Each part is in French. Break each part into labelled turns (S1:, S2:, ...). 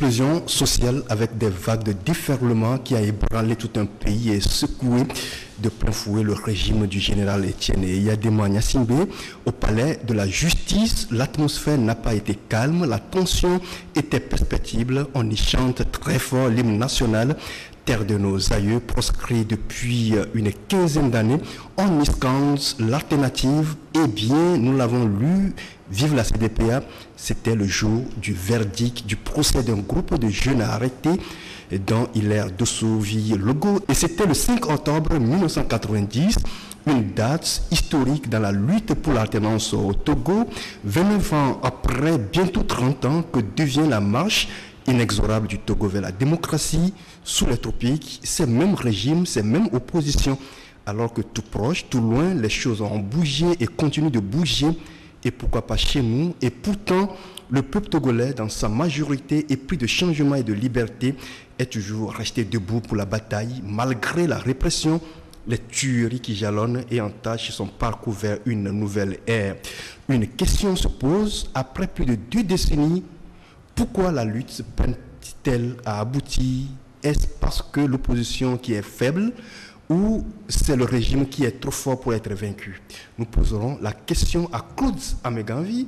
S1: explosion sociale avec des vagues de déferlement qui a ébranlé tout un pays et secoué de plein fouet le régime du général Etienne Eyadema Gnassingbé. Au palais de la justice, l'atmosphère n'a pas été calme, la tension était perceptible. On y chante très fort l'hymne national, terre de nos aïeux, proscrit depuis une quinzaine d'années. On y scande l'alternative. Eh bien, nous l'avons lu, vive la CDPA, c'était le jour du verdict du procès d'un groupe de jeunes arrêtés dans Hilaire Dossovie Logo. Et c'était le 5 octobre 1990, une date historique dans la lutte pour l'alternance au Togo. 29 ans après, bientôt 30 ans, que devient la marche inexorable du Togo vers la démocratie sous les tropiques, ces mêmes régimes, ces mêmes oppositions. Alors que tout proche, tout loin, les choses ont bougé et continuent de bouger. Et pourquoi pas chez nous? Et pourtant, le peuple togolais, dans sa majorité, épris de changement et de liberté, est toujours resté debout pour la bataille, malgré la répression, les tueries qui jalonnent et entachent son parcours vers une nouvelle ère. Une question se pose, après plus de 2 décennies, pourquoi la lutte se peine-t-elle à aboutir? Est-ce parce que l'opposition qui est faible ou c'est le régime qui est trop fort pour être vaincu? Nous poserons la question à Claude Ameganvi.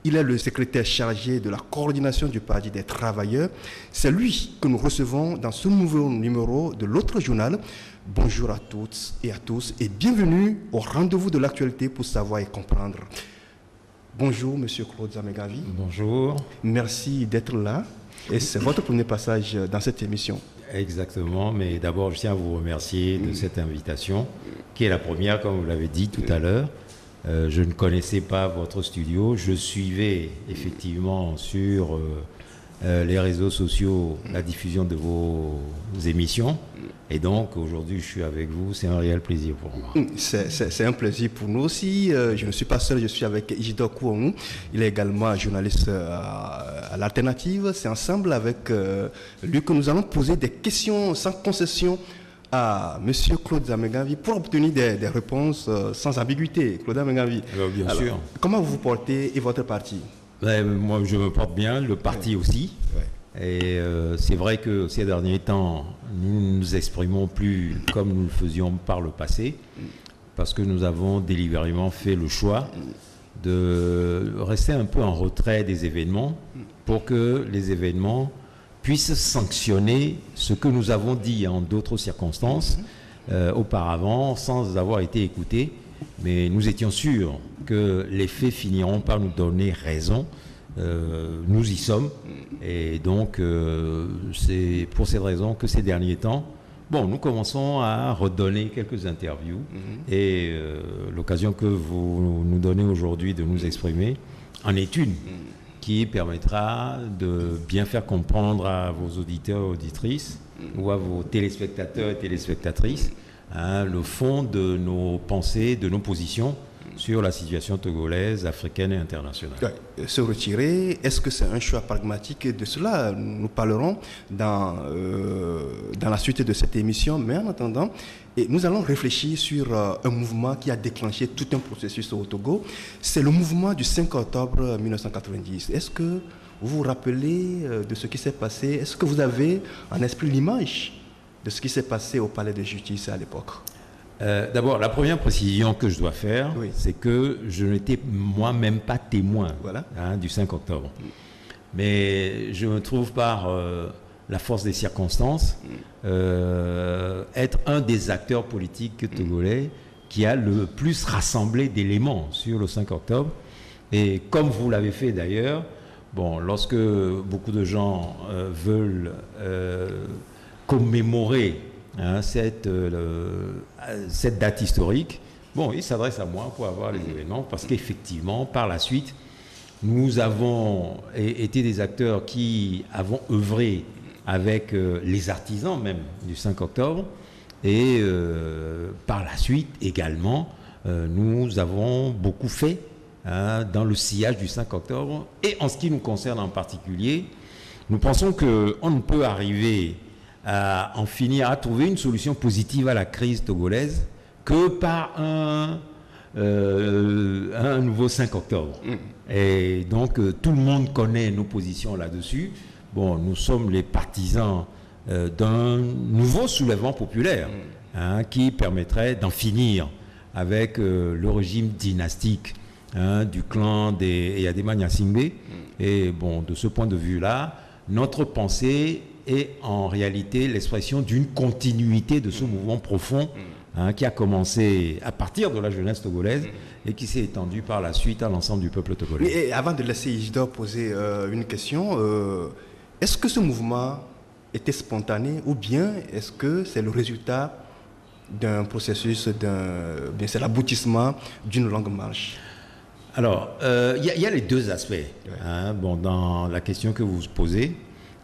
S1: Il est le secrétaire chargé de la coordination du Parti des travailleurs. C'est lui que nous recevons dans ce nouveau numéro de l'autre journal. Bonjour à toutes et à tous et bienvenue au rendez-vous de l'actualité pour savoir et comprendre. Bonjour, Monsieur Claude Ameganvi.
S2: Bonjour.
S1: Merci d'être là. Et c'est votre premier passage dans cette émission.
S2: Exactement, mais d'abord, je tiens à vous remercier de cette invitation, qui est la première, comme vous l'avez dit tout à l'heure. Je ne connaissais pas votre studio. Je suivais effectivement sur les réseaux sociaux la diffusion de vos émissions. Et donc, aujourd'hui, je suis avec vous. C'est un réel plaisir pour moi.
S1: C'est un plaisir pour nous aussi. Je ne suis pas seul, je suis avec Isidore Kouanou. Il est également journaliste à l'Alternative. C'est ensemble avec lui que nous allons poser des questions sans concession à M. Claude Ameganvi pour obtenir des réponses sans ambiguïté. Claude Ameganvi.
S2: Bien sûr.
S1: Comment vous vous portez et votre parti?
S2: Moi, je me porte bien, le parti aussi.
S1: Ouais.
S2: Et c'est vrai que ces derniers temps, nous ne nous exprimons plus comme nous le faisions par le passé, parce que nous avons délibérément fait le choix de rester un peu en retrait des événements pour que les événements puissent sanctionner ce que nous avons dit en d'autres circonstances auparavant sans avoir été écoutés. Mais nous étions sûrs que les faits finiront par nous donner raison. Nous y sommes. Et donc, c'est pour cette raison que ces derniers temps, nous commençons à redonner quelques interviews. Et l'occasion que vous nous donnez aujourd'hui de nous exprimer en est une qui permettra de bien faire comprendre à vos auditeurs et auditrices ou à vos téléspectateurs et téléspectatrices le fond de nos pensées, de nos positions sur la situation togolaise, africaine et internationale.
S1: Se retirer, est-ce que c'est un choix pragmatique? De cela, nous parlerons dans la suite de cette émission, mais en attendant, nous allons réfléchir sur un mouvement qui a déclenché tout un processus au Togo. C'est le mouvement du 5 octobre 1990. Est-ce que vous vous rappelez de ce qui s'est passé? Est-ce que vous avez en esprit l'image de ce qui s'est passé au palais de justice à l'époque?
S2: D'abord, la première précision que je dois faire, c'est que je n'étais moi-même pas témoin du 5 octobre. Mais je me trouve par la force des circonstances être un des acteurs politiques togolais qui a le plus rassemblé d'éléments sur le 5 octobre. Et comme vous l'avez fait d'ailleurs, lorsque beaucoup de gens veulent commémorer cette date historique, ils s'adressent à moi pour avoir les événements, parce qu'effectivement, par la suite, nous avons été des acteurs qui avons œuvré avec les artisans même du 5 octobre, et par la suite également, nous avons beaucoup fait dans le sillage du 5 octobre, et en ce qui nous concerne en particulier, nous pensons qu'on ne peut arriver à en finir, à trouver une solution positive à la crise togolaise que par un nouveau 5 octobre. Et donc, tout le monde connaît nos positions là-dessus. bon, nous sommes les partisans d'un nouveau soulèvement populaire qui permettrait d'en finir avec le régime dynastique du clan des Eyadema Gnassingbé. Et bon, de ce point de vue-là, notre pensée est en réalité l'expression d'une continuité de ce mouvement profond qui a commencé à partir de la jeunesse togolaise et qui s'est étendu par la suite à l'ensemble du peuple togolais.
S1: Et avant de laisser Isidore poser une question, est-ce que ce mouvement était spontané ou bien est-ce que c'est le résultat d'un processus, bien c'est l'aboutissement d'une longue marche?
S2: Alors, il y a les deux aspects bon, dans la question que vous posez,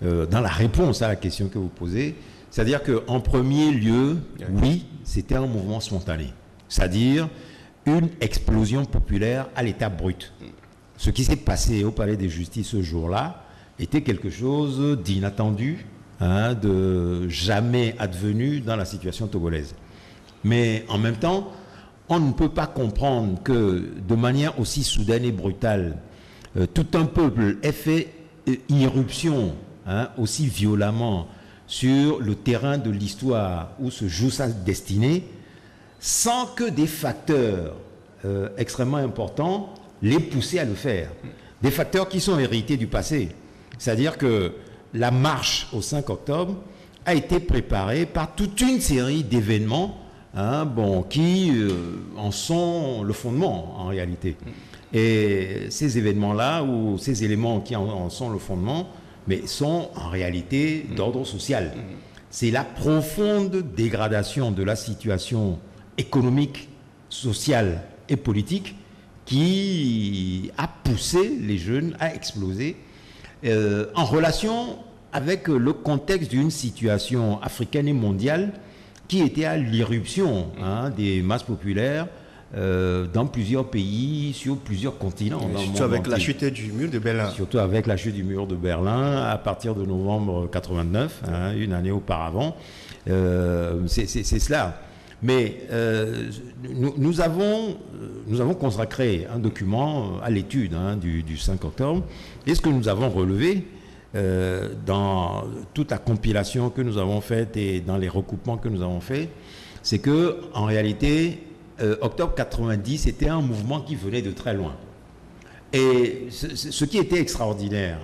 S2: dans la réponse à la question que vous posez. C'est-à-dire qu'en premier lieu, oui, c'était un mouvement spontané. C'est-à-dire une explosion populaire à l'état brut. Ce qui s'est passé au Palais de Justice ce jour-là était quelque chose d'inattendu, de jamais advenu dans la situation togolaise. Mais en même temps, on ne peut pas comprendre que de manière aussi soudaine et brutale, tout un peuple ait fait irruption aussi violemment sur le terrain de l'histoire où se joue sa destinée, sans que des facteurs extrêmement importants les poussent à le faire. Des facteurs qui sont hérités du passé. C'est-à-dire que la marche au 5 octobre a été préparée par toute une série d'événements qui en sont le fondement en réalité. Et ces événements-là, ou ces éléments qui en sont le fondement, mais sont en réalité d'ordre social. C'est la profonde dégradation de la situation économique, sociale et politique qui a poussé les jeunes à exploser en relation avec le contexte d'une situation africaine et mondiale qui était à l'irruption des masses populaires dans plusieurs pays, sur plusieurs continents.
S1: Surtout avec la chute du mur de Berlin.
S2: Surtout avec la chute du mur de Berlin à partir de novembre 89, une année auparavant. C'est cela. Mais nous avons consacré un document à l'étude du 5 octobre. Et ce que nous avons relevé dans toute la compilation que nous avons faite et dans les recoupements que nous avons faits, c'est que en réalité, octobre 90 était un mouvement qui venait de très loin. Et ce qui était extraordinaire,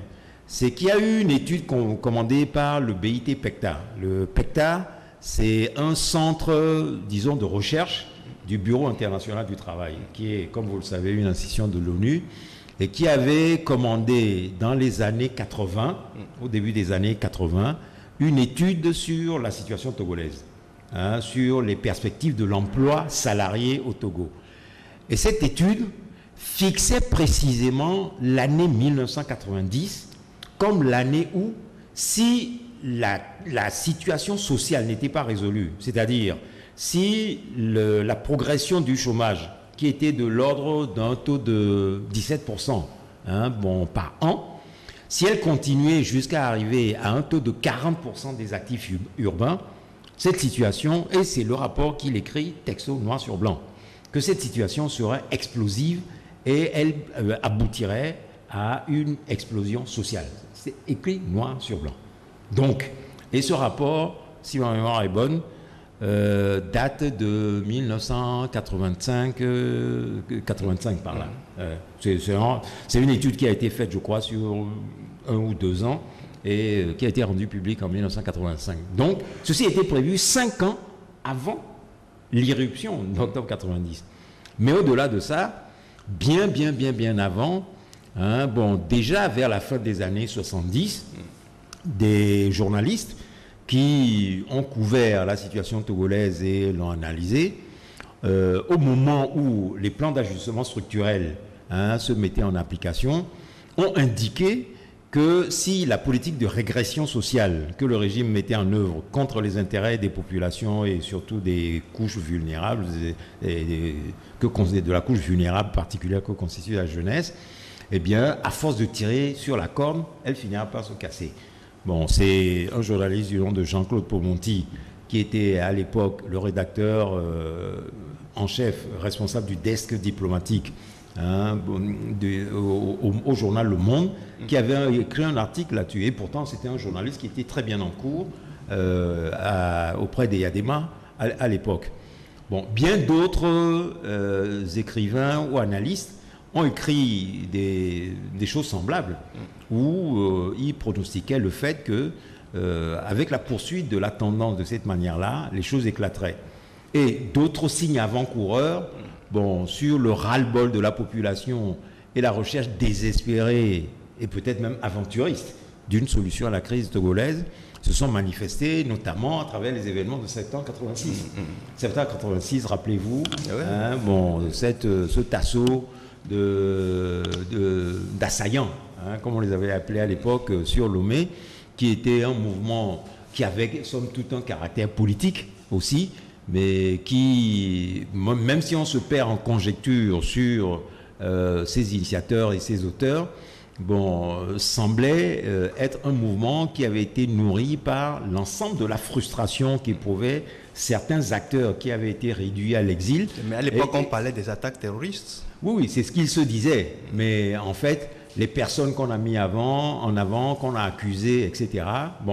S2: c'est qu'il y a eu une étude commandée par le BIT PECTA. Le PECTA, c'est un centre, disons, de recherche du Bureau international du travail, qui est, comme vous le savez, une institution de l'ONU, et qui avait commandé dans les années 80, au début des années 80, une étude sur la situation togolaise, sur les perspectives de l'emploi salarié au Togo. Et cette étude fixait précisément l'année 1990 comme l'année où, si la situation sociale n'était pas résolue, c'est-à-dire si la progression du chômage, qui était de l'ordre d'un taux de 17% par an, si elle continuait jusqu'à arriver à un taux de 40% des actifs urbains, cette situation, et c'est le rapport qu'il écrit texto noir sur blanc, que cette situation serait explosive et elle aboutirait à une explosion sociale. C'est écrit noir sur blanc. Donc, et ce rapport, si ma mémoire est bonne, date de 1985, 85 par là. C'est une étude qui a été faite, je crois, sur 1 ou 2 ans et qui a été rendue publique en 1985. Donc, ceci était prévu 5 ans avant l'irruption d'octobre 90. Mais au-delà de ça, bien avant, déjà vers la fin des années 70, des journalistes qui ont couvert la situation togolaise et l'ont analysée, au moment où les plans d'ajustement structurel se mettaient en application, ont indiqué que si la politique de régression sociale que le régime mettait en œuvre contre les intérêts des populations et surtout des couches vulnérables, de la couche vulnérable particulière que constitue la jeunesse, eh bien, à force de tirer sur la corde, elle finira par se casser. Bon, c'est un journaliste du nom de Jean-Claude Paumonti qui était à l'époque le rédacteur en chef, responsable du desk diplomatique au journal Le Monde, qui avait écrit un article là-dessus. Et pourtant, c'était un journaliste qui était très bien en cours auprès des Yadema à l'époque. Bon, bien d'autres écrivains ou analystes ont écrit des choses semblables où ils pronostiquaient le fait que, avec la poursuite de la tendance de cette manière-là, les choses éclateraient. Et d'autres signes avant-coureurs, sur le ras-le-bol de la population et la recherche désespérée et peut-être même aventuriste d'une solution à la crise togolaise, se sont manifestés notamment à travers les événements de septembre 86. Septembre 86, rappelez-vous, cet assaut d'assaillants, comme on les avait appelés à l'époque, sur Lomé, qui était un mouvement qui avait, somme toute, un caractère politique aussi, mais qui, même si on se perd en conjecture sur ses initiateurs et ses auteurs, semblait être un mouvement qui avait été nourri par l'ensemble de la frustration qu'éprouvaient certains acteurs qui avaient été réduits à l'exil.
S1: Mais à l'époque, on parlait des attaques terroristes.
S2: Oui, c'est ce qu'ils se disaient. Mais en fait, les personnes qu'on a mis en avant, qu'on a accusées, etc.,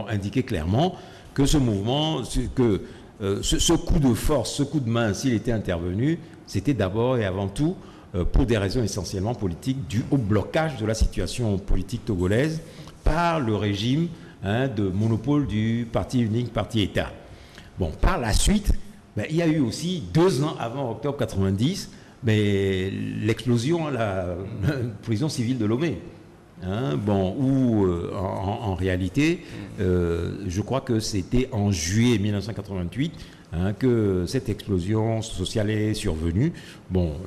S2: indiquaient clairement que ce mouvement, ce coup de force, ce coup de main, s'il était intervenu, c'était d'abord et avant tout pour des raisons essentiellement politiques, dû au blocage de la situation politique togolaise par le régime de monopole du parti unique, parti-État. Par la suite, il y a eu aussi, 2 ans avant octobre 90, l'explosion à la prison civile de Lomé. Où en réalité, je crois que c'était en juillet 1988 que cette explosion sociale est survenue.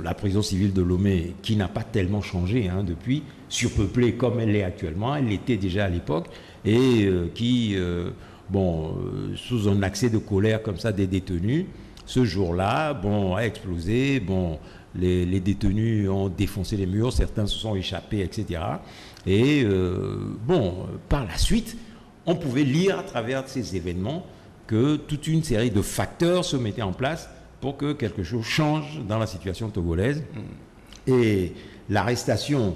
S2: La prison civile de Lomé, qui n'a pas tellement changé depuis, surpeuplée comme elle l'est actuellement, elle l'était déjà à l'époque, et qui, sous un accès de colère comme ça des détenus, ce jour-là, a explosé. Les détenus ont défoncé les murs, certains se sont échappés, etc. Et par la suite, on pouvait lire à travers ces événements que toute une série de facteurs se mettaient en place pour que quelque chose change dans la situation togolaise. Et l'arrestation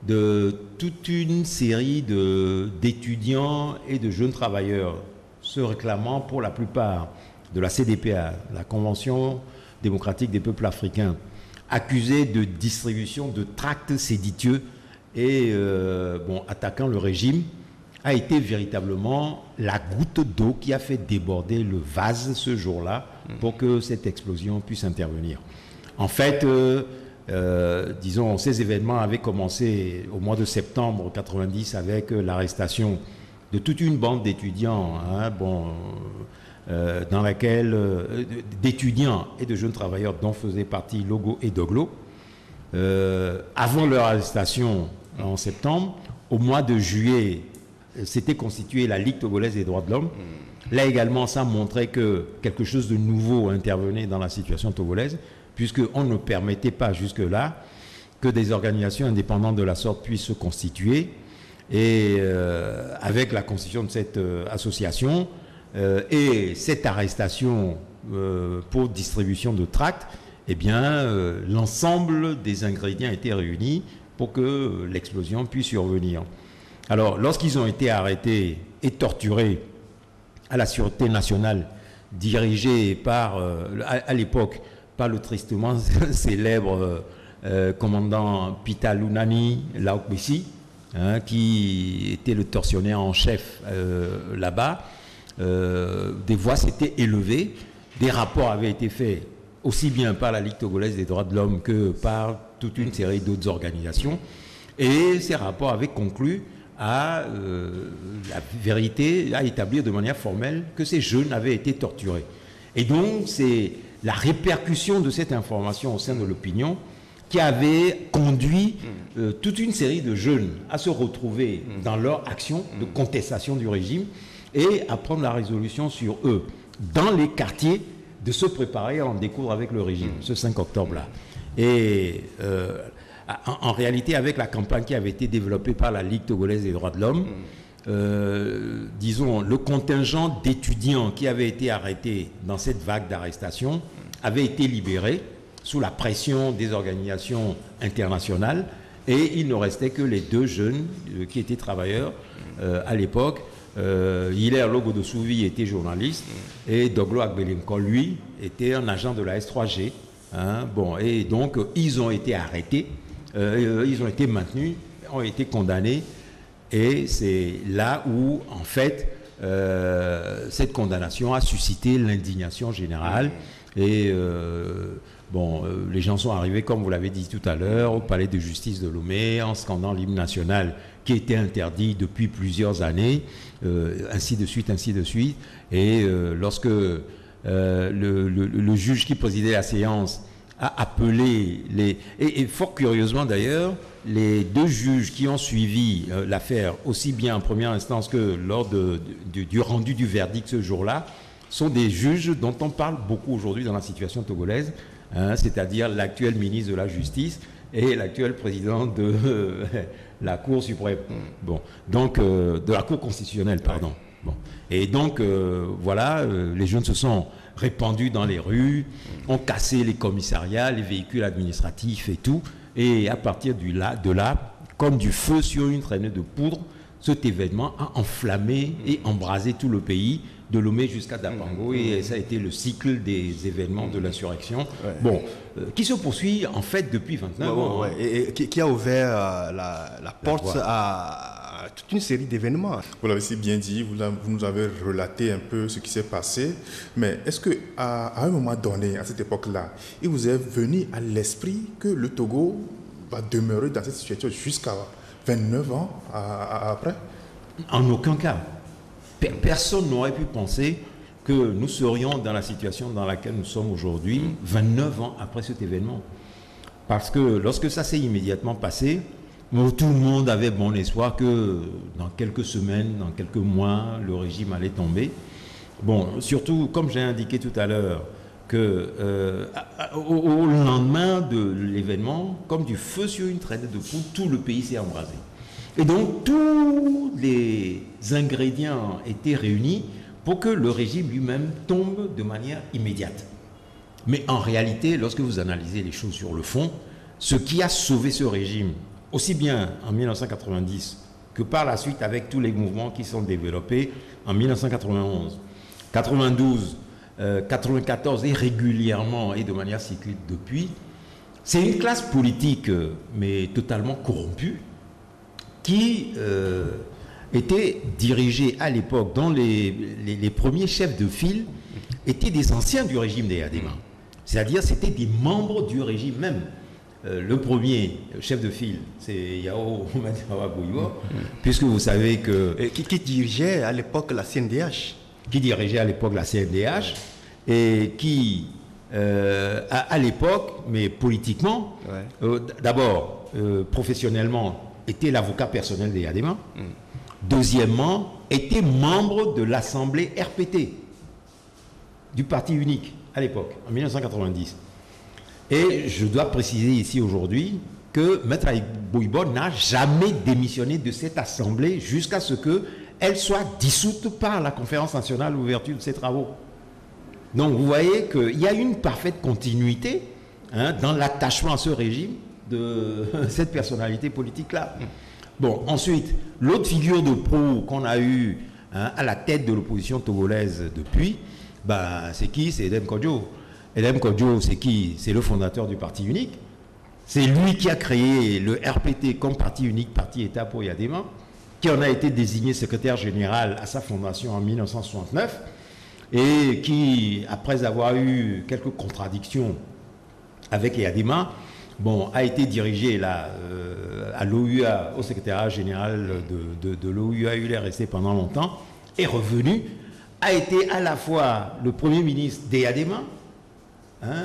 S2: de toute une série d'étudiants et de jeunes travailleurs se réclamant pour la plupart de la CDPA, la Convention démocratique des peuples africains, accusés de distribution de tracts séditieux et attaquant le régime, a été véritablement la goutte d'eau qui a fait déborder le vase ce jour-là pour que cette explosion puisse intervenir. En fait, ces événements avaient commencé au mois de septembre 90 avec l'arrestation de toute une bande d'étudiants, dans laquelle d'étudiants et de jeunes travailleurs dont faisaient partie Logo et Doglo. Avant leur arrestation en septembre, au mois de juillet, s'était constituée la Ligue togolaise des droits de l'homme. Là également, ça montrait que quelque chose de nouveau intervenait dans la situation togolaise, puisqu'on ne permettait pas jusque-là que des organisations indépendantes de la sorte puissent se constituer. Et avec la constitution de cette association et cette arrestation pour distribution de tracts, l'ensemble des ingrédients étaient réunis pour que l'explosion puisse survenir. Alors, lorsqu'ils ont été arrêtés et torturés à la Sûreté nationale, dirigée par, à l'époque, par le tristement célèbre commandant Pita Lunani Laokbesi, qui était le tortionnaire en chef là-bas, des voix s'étaient élevées, des rapports avaient été faits aussi bien par la Ligue togolaise des droits de l'homme que par toute une série d'autres organisations, et ces rapports avaient conclu à la vérité, à établir de manière formelle que ces jeunes avaient été torturés. Et donc, c'est la répercussion de cette information au sein de l'opinion qui avait conduit toute une série de jeunes à se retrouver dans leur action de contestation du régime et à prendre la résolution sur eux, dans les quartiers, de se préparer à en découdre avec le régime, ce 5 octobre-là. Et en réalité, avec la campagne qui avait été développée par la Ligue togolaise des droits de l'homme, le contingent d'étudiants qui avaient été arrêtés dans cette vague d'arrestation avait été libéré, sous la pression des organisations internationales. Et il ne restait que les deux jeunes qui étaient travailleurs à l'époque. Hilaire Logo de Souvi était journaliste et Doglo Agbelenko, lui, était un agent de la S3G. Bon, et donc, ils ont été arrêtés, ils ont été maintenus, ont été condamnés. Et c'est là où, en fait, cette condamnation a suscité l'indignation générale. Et bon, les gens sont arrivés, comme vous l'avez dit tout à l'heure, au palais de justice de Lomé, en scandant l'hymne national qui était interdit depuis plusieurs années, ainsi de suite, ainsi de suite. Et lorsque le juge qui présidait la séance a appelé et fort curieusement d'ailleurs, les deux juges qui ont suivi l'affaire, aussi bien en première instance que lors du rendu du verdict ce jour-là, sont des juges dont on parle beaucoup aujourd'hui dans la situation togolaise, c'est-à-dire l'actuel ministre de la Justice et l'actuel président de la Cour suprême. Bon, donc de la Cour constitutionnelle, pardon. Bon. Et donc, voilà, les jeunes se sont répandus dans les rues, ont cassé les commissariats, les véhicules administratifs et tout. Et à partir de là, comme du feu sur une traînée de poudre, cet événement a enflammé et embrasé tout le pays, de Lomé jusqu'à Dapango, et ça a été le cycle des événements de l'insurrection, bon, qui se poursuit en fait depuis 29 ans.
S1: Et qui a ouvert la porte à toute une série d'événements.
S3: Vous l'avez si bien dit, vous nous avez relaté un peu ce qui s'est passé, mais est-ce qu'à un moment donné, à cette époque-là, il vous est venu à l'esprit que le Togo va demeurer dans cette situation jusqu'à 29 ans après?
S2: En aucun cas. Personne n'aurait pu penser que nous serions dans la situation dans laquelle nous sommes aujourd'hui, 29 ans après cet événement. Parce que lorsque ça s'est immédiatement passé, tout le monde avait bon espoir que dans quelques semaines, dans quelques mois, le régime allait tomber. Bon, surtout, comme j'ai indiqué tout à l'heure, que au lendemain de l'événement, comme du feu sur une traînée de poudre, tout le pays s'est embrasé. Et donc, tous les ingrédients étaient réunis pour que le régime lui-même tombe de manière immédiate. Mais en réalité, lorsque vous analysez les choses sur le fond, ce qui a sauvé ce régime, aussi bien en 1990 que par la suite avec tous les mouvements qui sont développés en 1991, 92, 94 et régulièrement et de manière cyclique depuis, c'est une classe politique, mais totalement corrompue, qui était dirigée à l'époque, dont les premiers chefs de file étaient des anciens du régime des Yadema. C'est-à-dire, c'était des membres du régime même. Le premier chef de file, c'est Yao Madiawa, puisque vous savez que...
S1: Qui dirigeait à l'époque la CNDH.
S2: Qui dirigeait à l'époque la CNDH et qui, à l'époque, mais politiquement, d'abord, professionnellement, était l'avocat personnel des Yadema. Deuxièmement, était membre de l'Assemblée RPT, du Parti unique, à l'époque, en 1990. Et je dois préciser ici aujourd'hui que Maître Bouibo n'a jamais démissionné de cette Assemblée jusqu'à ce qu'elle soit dissoute par la Conférence nationale d'ouverture de ses travaux. Donc vous voyez qu'il y a une parfaite continuité dans l'attachement à ce régime de cette personnalité politique-là. Bon, ensuite, l'autre figure de proue qu'on a eue à la tête de l'opposition togolaise depuis, c'est qui? C'est Edem Kodjo. Edem Kodjo, c'est qui? C'est le fondateur du Parti unique. C'est lui qui a créé le RPT comme Parti unique, Parti État pour Yadema, qui en a été désigné secrétaire général à sa fondation en 1969, et qui, après avoir eu quelques contradictions avec Yadema, a été dirigé là, à l'OUA, au secrétariat général de l'OUA, il est resté pendant longtemps, est revenu, a été à la fois le premier ministre des Yadema,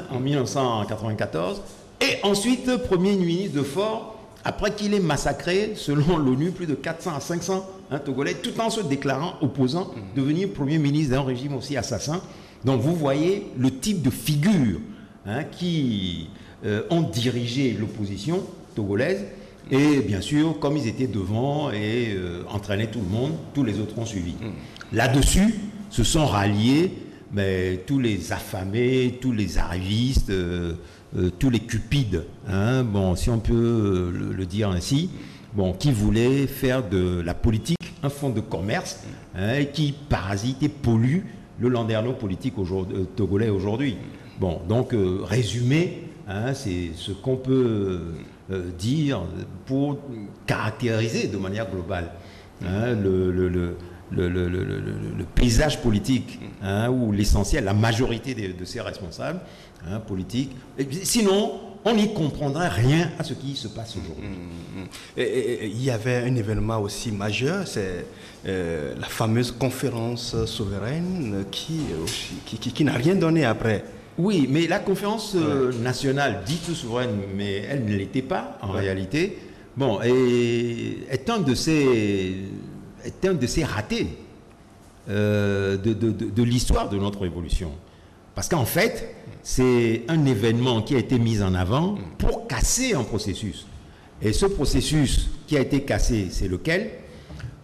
S2: en 1994, et ensuite premier ministre de Fort, après qu'il ait massacré, selon l'ONU, plus de 400 à 500 Togolais, tout en se déclarant opposant, devenir premier ministre d'un régime aussi assassin. Donc vous voyez le type de figures qui ont dirigé l'opposition togolaise, et bien sûr, comme ils étaient devant et entraînaient tout le monde, tous les autres ont suivi. Là-dessus, se sont ralliés tous les affamés, tous les arrivistes tous les cupides, hein, bon, si on peut le dire ainsi, bon, qui voulaient faire de la politique un fonds de commerce, hein, et qui parasite et pollue le landerneau politique togolais aujourd'hui. Bon, donc résumé, hein, c'est ce qu'on peut dire pour caractériser de manière globale, hein, le paysage politique, hein, où l'essentiel, la majorité de ces responsables, hein, politiques. Et sinon, on n'y comprendrait rien à ce qui se passe aujourd'hui.
S1: Il y avait un événement aussi majeur, c'est la fameuse conférence souveraine qui n'a rien donné après.
S2: Oui, mais la conférence nationale dite souveraine, mais elle ne l'était pas en réalité, bon, est un de ces ratés de l'histoire de notre révolution. Parce qu'en fait, c'est un événement qui a été mis en avant pour casser un processus. Et ce processus qui a été cassé, c'est lequel?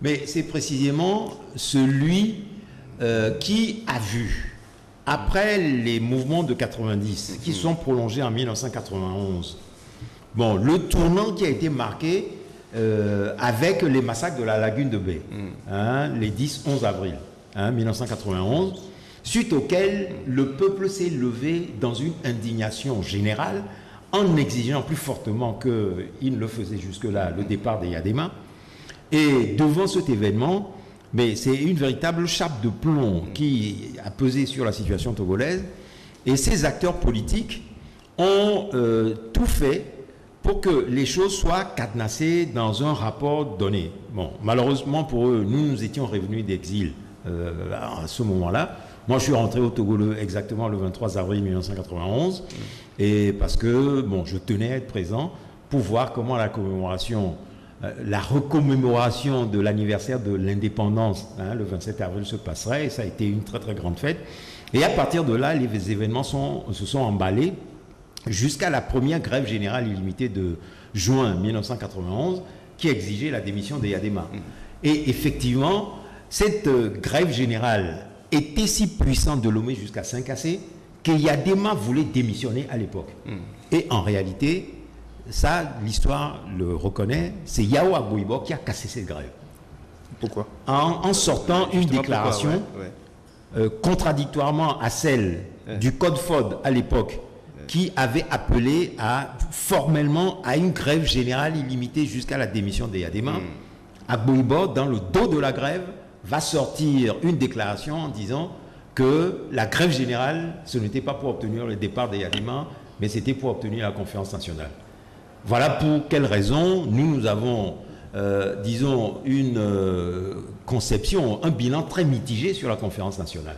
S2: Mais c'est précisément celui qui a vu, après les mouvements de 90, qui sont prolongés en 1991, bon, le tournant qui a été marqué avec les massacres de la lagune de Baie, hein, les 10-11 avril 1991, suite auquel le peuple s'est levé dans une indignation générale en exigeant plus fortement qu'il ne le faisait jusque-là le départ des Yadema. Et devant cet événement, mais c'est une véritable chape de plomb qui a pesé sur la situation togolaise, et ces acteurs politiques ont tout fait pour que les choses soient cadenassées dans un rapport donné. Bon, malheureusement pour eux, nous étions revenus d'exil à ce moment-là. Moi, je suis rentré au Togo exactement le 23 avril 1991, et parce que bon, je tenais à être présent pour voir comment la commémoration, la recommémoration de l'anniversaire de l'indépendance, hein, le 27 avril se passerait, et ça a été une très très grande fête. Et à partir de là, les événements se sont emballés jusqu'à la première grève générale illimitée de juin 1991 qui exigeait la démission des Yadema. Et effectivement, cette grève générale était si puissante de Lomé jusqu'à Saint-Cassé que Yadema voulait démissionner à l'époque. Et en réalité, ça, l'histoire le reconnaît, c'est Yao Agboibo qui a cassé cette grève.
S3: Pourquoi?
S2: En sortant une déclaration contradictoirement à celle du Code FOD à l'époque, qui avait appelé formellement à une grève générale illimitée jusqu'à la démission des Yadema. Agboibo, dans le dos de la grève, va sortir une déclaration en disant que la grève générale, ce n'était pas pour obtenir le départ des Yadema, mais c'était pour obtenir la conférence nationale. Voilà pour quelles raisons nous avons, disons, une conception, un bilan très mitigé sur la conférence nationale.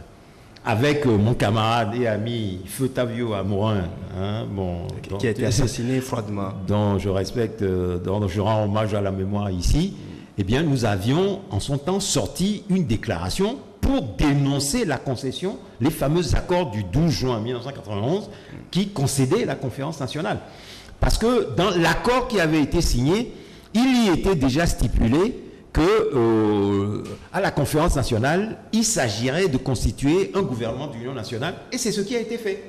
S2: Avec mon camarade et ami Feu Tavio Amorin, hein, bon,
S1: qui a été assassiné froidement,
S2: dont je respecte, dont je rends hommage à la mémoire ici. Eh bien, nous avions en son temps sorti une déclaration pour dénoncer la concession, les fameux accords du 12 juin 1991 qui concédaient la conférence nationale. Parce que dans l'accord qui avait été signé, il y était déjà stipulé que à la conférence nationale, il s'agirait de constituer un gouvernement d'union nationale, et c'est ce qui a été fait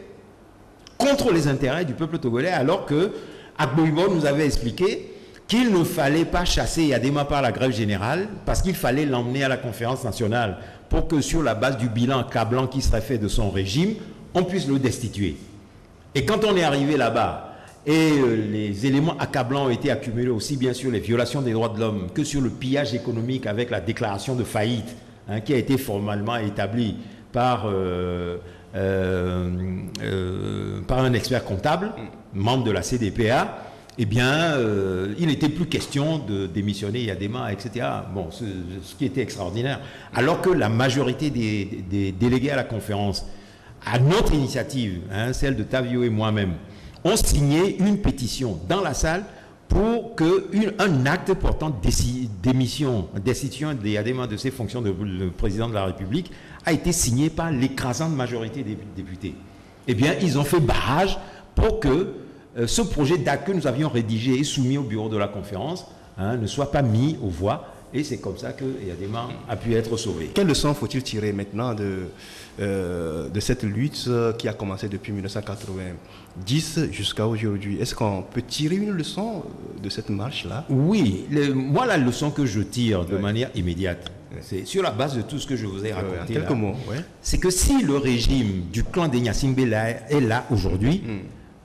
S2: contre les intérêts du peuple togolais, alors que Agboibo nous avait expliqué qu'il ne fallait pas chasser Yadema par la grève générale, parce qu'il fallait l'emmener à la conférence nationale pour que sur la base du bilan accablant qui serait fait de son régime, on puisse le destituer. Et quand on est arrivé là-bas, et les éléments accablants ont été accumulés aussi bien sur les violations des droits de l'homme que sur le pillage économique avec la déclaration de faillite, hein, qui a été formellement établie par un expert comptable, membre de la CDPA. Eh bien, il n'était plus question de démissionner Yadema, etc. Bon, ce qui était extraordinaire. Alors que la majorité des délégués à la conférence, à notre initiative, hein, celle de Tavio et moi-même, ont signé une pétition dans la salle pour qu'un acte portant destitution des Yadema de ses fonctions de président de la République a été signé par l'écrasante majorité des députés. Eh bien, ils ont fait barrage pour que ce projet d'acte que nous avions rédigé et soumis au bureau de la conférence, hein, ne soit pas mis aux voix Et c'est comme ça que Yadema a pu être sauvé.
S1: Quelle leçon faut-il tirer maintenant de cette lutte qui a commencé depuis 1990 jusqu'à aujourd'hui? Est-ce qu'on peut tirer une leçon de cette marche-là?
S2: Oui, moi la leçon que je tire de manière immédiate, c'est sur la base de tout ce que je vous ai raconté.
S1: Quelques mots,
S2: c'est que si le régime du clan de Gnassingbé est là aujourd'hui,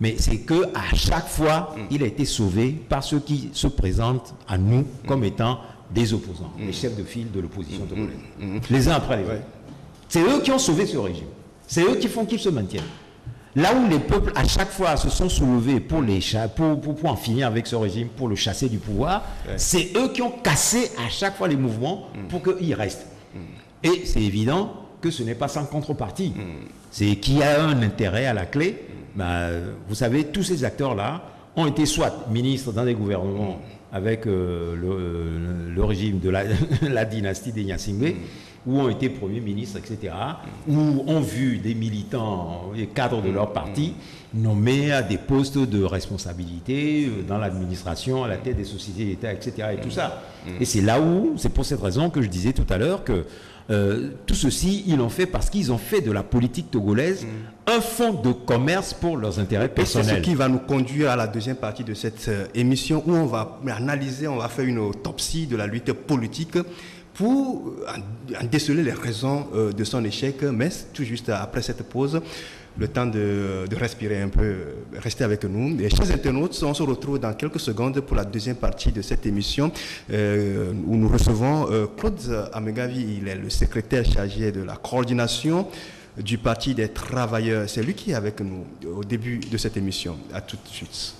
S2: mais c'est que à chaque fois, il a été sauvé par ceux qui se présentent à nous comme étant des opposants, les chefs de file de l'opposition togolaise, les uns après les autres. C'est eux qui ont sauvé ce régime. C'est eux qui font qu'il se maintienne. Là où les peuples, à chaque fois, se sont soulevés pour en finir avec ce régime, pour le chasser du pouvoir, c'est eux qui ont cassé à chaque fois les mouvements pour qu'il reste. Et c'est évident que ce n'est pas sans contrepartie. C'est qu'il y a un intérêt à la clé. Vous savez, tous ces acteurs-là ont été soit ministres dans des gouvernements avec le régime de la dynastie des Gnassingbé, ou ont été premiers ministres, etc., ou ont vu des militants et cadres de leur parti nommés à des postes de responsabilité dans l'administration, à la tête des sociétés d'État, etc., et tout ça. Et c'est là où, c'est pour cette raison que je disais tout à l'heure que tout ceci, ils l'ont fait parce qu'ils ont fait de la politique togolaise un fonds de commerce pour leurs intérêts personnels.
S1: C'est ce qui va nous conduire à la deuxième partie de cette émission où on va analyser, on va faire une autopsie de la lutte politique pour en déceler les raisons de son échec, mais tout juste après cette pause, le temps de respirer un peu, restez avec nous. Et chers internautes, on se retrouve dans quelques secondes pour la deuxième partie de cette émission où nous recevons Claude Amegavi. Il est le secrétaire chargé de la coordination du Parti des travailleurs. C'est lui qui est avec nous au début de cette émission. À tout de suite.